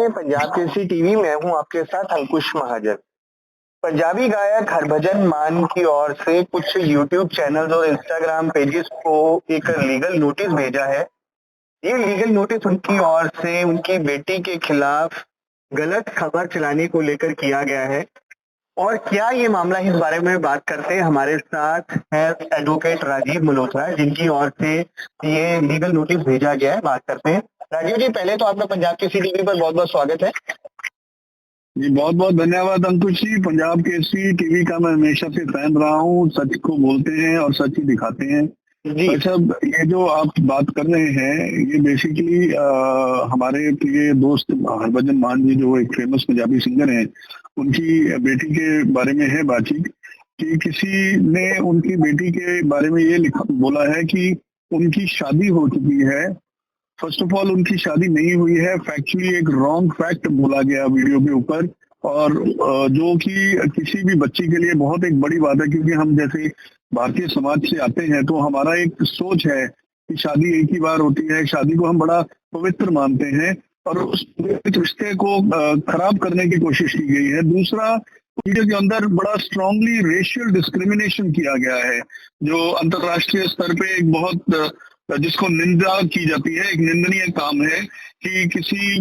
हैं पंजाब केसरी टीवी। मैं हूं आपके साथ अंकुश महाजन। पंजाबी गायक हरभजन मान की ओर से कुछ यूट्यूब चैनल्स और इंस्टाग्राम पेजेस को एक लीगल नोटिस भेजा है। ये लीगल नोटिस उनकी ओर से उनकी बेटी के खिलाफ गलत खबर चलाने को लेकर किया गया है। और क्या ये मामला, इस बारे में बात करते हैं। हमारे साथ है एडवोकेट राजीव मल्होत्रा, जिनकी ओर से ये लीगल नोटिस भेजा गया है। बात करते हैं। राजीव जी, पहले तो आपका पंजाब केसरी टीवी पर बहुत बहुत स्वागत है जी। बहुत बहुत धन्यवाद अंकुश जी। पंजाब केसरी टीवी का मैं हमेशा से फैन रहा हूँ। सच को बोलते हैं और सच ही दिखाते हैं जी। अच्छा, ये जो आप बात कर रहे हैं ये बेसिकली हमारे प्रिय दोस्त हरभजन मान जी, जो एक फेमस पंजाबी सिंगर हैं, उनकी बेटी के बारे में है बातचीत कि किसी ने उनकी बेटी के बारे में ये बोला है कि उनकी शादी हो चुकी है। फर्स्ट ऑफ ऑल उनकी शादी नहीं हुई है। फैक्चुअली एक रॉन्ग फैक्ट बोला गया वीडियो के ऊपर, और जो कि किसी भी बच्ची के लिए बहुत एक बड़ी बात है, क्योंकि हम जैसे भारतीय समाज से आते हैं तो हमारा एक सोच है कि शादी एक ही बार होती है। शादी को हम बड़ा पवित्र मानते हैं और उस रिश्ते को खराब करने की कोशिश की गई है। दूसरा, वीडियो के अंदर बड़ा स्ट्रांगली रेशियल डिस्क्रिमिनेशन किया गया है, जो अंतरराष्ट्रीय स्तर पे एक बहुत जिसको निंदा की जाती है, एक निंदनीय काम है कि किसी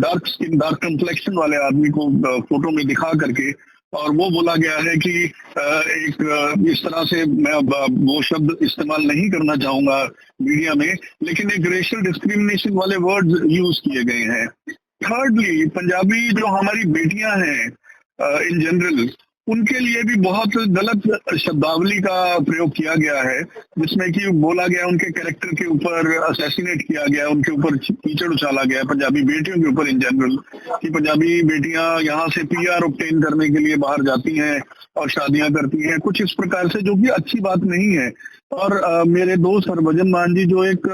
डार्क स्किन, डार्क कम्प्लेक्शन वाले आदमी को फोटो में दिखा करके, और वो बोला गया है कि एक इस तरह से, मैं वो शब्द इस्तेमाल नहीं करना चाहूंगा मीडिया में, लेकिन एक रेशियल डिस्क्रिमिनेशन वाले वर्ड्स यूज किए गए हैं। थर्डली, पंजाबी जो हमारी बेटियां हैं इन जनरल, उनके लिए भी बहुत गलत शब्दावली का प्रयोग किया गया है, जिसमें कि बोला गया उनके कैरेक्टर के ऊपर असैसिनेट किया गया, उनके ऊपर कीचड़ उछाला गया पंजाबी बेटियों के ऊपर इन जनरल, कि पंजाबी बेटियां यहाँ से पीआर ऑब्टेन करने के लिए बाहर जाती हैं और शादियां करती हैं, कुछ इस प्रकार से, जो कि अच्छी बात नहीं है। और मेरे दोस्त हरभजन मान जी, जो एक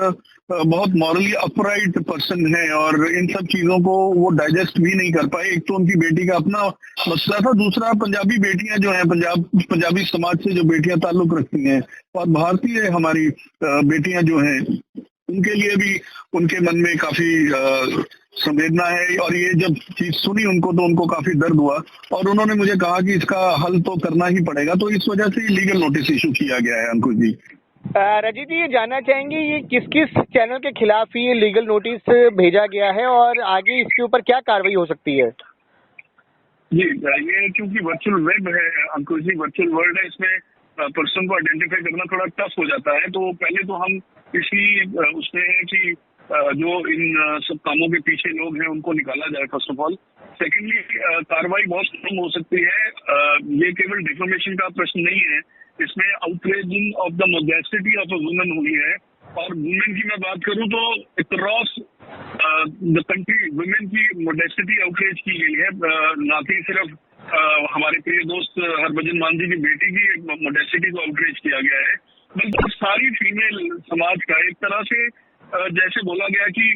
बहुत मॉरली अपराइट पर्सन है, और इन सब चीजों को वो डाइजेस्ट भी नहीं कर पाए। एक तो उनकी बेटी का अपना मसला था, दूसरा पंजाबी बेटियां जो हैं, पंजाबी समाज से जो बेटियां ताल्लुक रखती हैं, और भारतीय हमारी बेटियां जो हैं, उनके लिए भी उनके मन में काफी संवेदना है। और ये जब चीज सुनी उनको, तो उनको काफी दर्द हुआ, और उन्होंने मुझे कहा कि इसका हल तो करना ही पड़ेगा। तो इस वजह से लीगल नोटिस इशू किया गया है अंकुश जी। राजीव जी, ये जानना चाहेंगे ये किस किस चैनल के खिलाफ ये लीगल नोटिस भेजा गया है और आगे इसके ऊपर क्या कार्रवाई हो सकती है? जी, ये क्योंकि वर्चुअल वेब है अंकुश जी, वर्चुअल वर्ल्ड है, इसमें पर्सन को आइडेंटिफाई करना थोड़ा टफ हो जाता है। तो पहले तो हम इसी उसमें है कि जो इन सब कामों के पीछे लोग हैं उनको निकाला जाए फर्स्ट ऑफ ऑल। सेकेंडली, कार्रवाई बहुत कम हो सकती है। ये केवल डिफॉर्मेशन का प्रश्न नहीं है, इसमें outraging of the modesty of a woman हुई है। और वुमेन की मैं बात करूं तो अक्रॉस द कंट्री वुमेन की मोडेस्टिटी आउटरेज की गई है, ना कि सिर्फ हमारे प्रिय दोस्त हरभजन मान जी की बेटी की मोडेस्टिटी को आउटरेज किया गया है, बल्कि सारी फीमेल समाज का एक तरह से जैसे बोला गया कि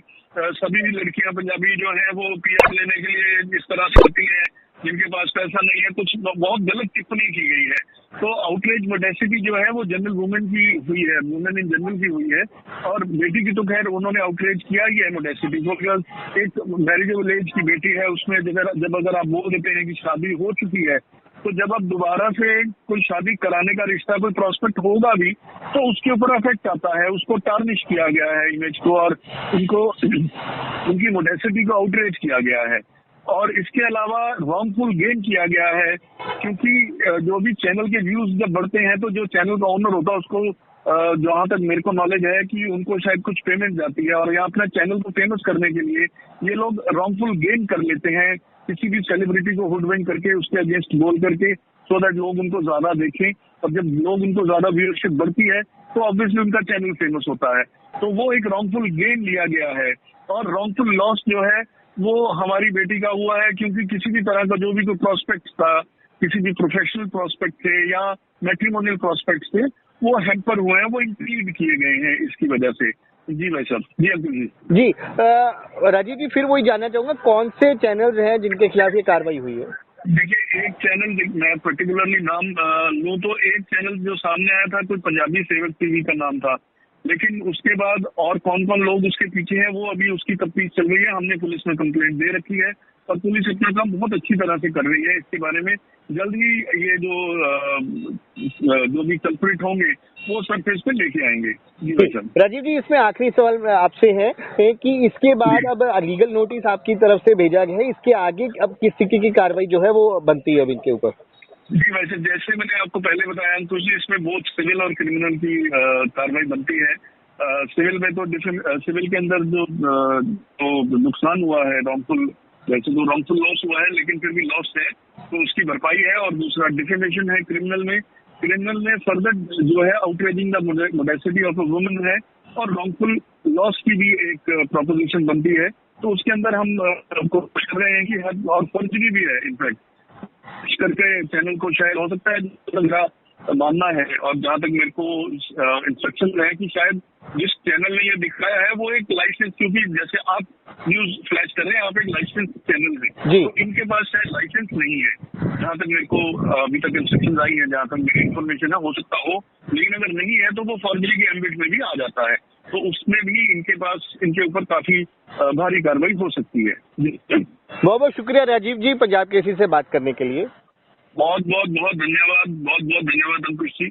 सभी लड़कियां पंजाबी जो हैं वो पीआर लेने के लिए इस तरह से होती हैं, जिनके पास पैसा नहीं है, कुछ बहुत गलत टिप्पणी की गई है। तो आउटरेज मोडेस्टिटी जो है वो जनरल वुमेन की हुई है, वुमेन इन जनरल की हुई है। और बेटी की तो खैर उन्होंने आउटरेज किया ही है मोडेस्टिटी को, बिकॉज एक मैरिजेबल एज की बेटी है, उसमें जब अगर आप बोल देते हैं कि शादी हो चुकी है, तो जब अब दोबारा से कोई शादी कराने का रिश्ता, कोई प्रोस्पेक्ट होगा भी, तो उसके ऊपर इफेक्ट आता है। उसको टार्निश किया गया है इमेज को, और उनको उनकी मोडेस्टिटी को आउटरेज किया गया है। और इसके अलावा रॉन्गफुल गेन किया गया है, क्योंकि जो भी चैनल के व्यूज जब बढ़ते हैं, तो जो चैनल का ओनर होता है उसको जहाँ तक मेरे को नॉलेज है कि उनको शायद कुछ पेमेंट जाती है, और यहाँ अपना चैनल को फेमस करने के लिए ये लोग रॉन्गफुल गेन कर लेते हैं, किसी भी सेलिब्रिटी को हुडविंग करके उसके अगेंस्ट बोल करके, सो दैट लोग उनको ज्यादा देखें। और जब लोग उनको ज्यादा व्यूअरशिप बढ़ती है तो ऑब्वियसली उनका चैनल फेमस होता है। तो वो एक रॉन्गफुल गेन लिया गया है। और रॉन्गफुल लॉस जो है वो हमारी बेटी का हुआ है, क्योंकि किसी भी तरह का जो भी कोई प्रोस्पेक्ट था, किसी भी प्रोफेशनल प्रोस्पेक्ट थे या मैट्रिमोनियल प्रोस्पेक्ट थे, वो हैम्पर हुए हैं, वो इंक्रीड किए गए हैं इसकी वजह से। जी भाई साहब। जी अंकुल जी। जी, राजीव जी, फिर वही जानना चाहूंगा कौन से चैनल्स हैं जिनके खिलाफ ये कार्रवाई हुई है? देखिए, एक चैनल मैं पर्टिकुलरली नाम लूं तो एक चैनल जो सामने आया था, कोई पंजाबी सेवक टीवी का नाम था, लेकिन उसके बाद और कौन कौन लोग उसके पीछे हैं वो अभी उसकी तफ्तीश चल रही है। हमने पुलिस में कंप्लेंट दे रखी है और पुलिस अपना काम बहुत अच्छी तरह से कर रही है। इसके बारे में जल्द ही ये जो भी कल्प्रिट होंगे वो सरफेस पे लेके आएंगे। जी भाई साहब। राजीव जी, इसमें आखिरी सवाल आपसे है कि इसके बाद अब लीगल नोटिस आपकी तरफ से भेजा गया है, इसके आगे अब किस तरीके की कार्रवाई जो है वो बनती है अब इनके ऊपर? जी वैसे जैसे मैंने आपको पहले बताया अंकुश जी, इसमें बहुत सिविल और क्रिमिनल की कार्रवाई बनती है। सिविल में तो सिविल के अंदर जो नुकसान हुआ है रॉन्गफुल, वैसे तो रॉन्गफुल लॉस हुआ है लेकिन फिर भी लॉस है तो उसकी भरपाई है। और दूसरा डिफेमेशन है क्रिमिनल में फर्दर जो है outraging the modesty of a woman है और रॉन्गफुल लॉस की भी एक प्रोपोजिशन बनती है। तो उसके अंदर हम कोशिश कर रहे हैं कि और फर्जरी भी है इनफैक्ट करके चैनल को शायद हो सकता है, तो मेरा मानना है और जहाँ तक मेरे को इंस्ट्रक्शन है कि शायद जिस चैनल ने ये दिखाया है वो एक लाइसेंस, क्योंकि जैसे आप न्यूज फ्लैश कर रहे हैं आप एक लाइसेंस चैनल है तो इनके पास शायद लाइसेंस नहीं है। जहाँ तक मेरे को अभी तक इंस्ट्रक्शन आई है, जहाँ तक मेरी इन्फॉर्मेशन है, हो सकता हो, लेकिन अगर नहीं है तो वो फॉर्जरी के एम्बिट में भी आ जाता है। तो उसमें भी इनके ऊपर काफी भारी कार्रवाई हो सकती है। बहुत बहुत शुक्रिया राजीव जी, पंजाब केसरी से बात करने के लिए। बहुत बहुत धन्यवाद अंकुश जी।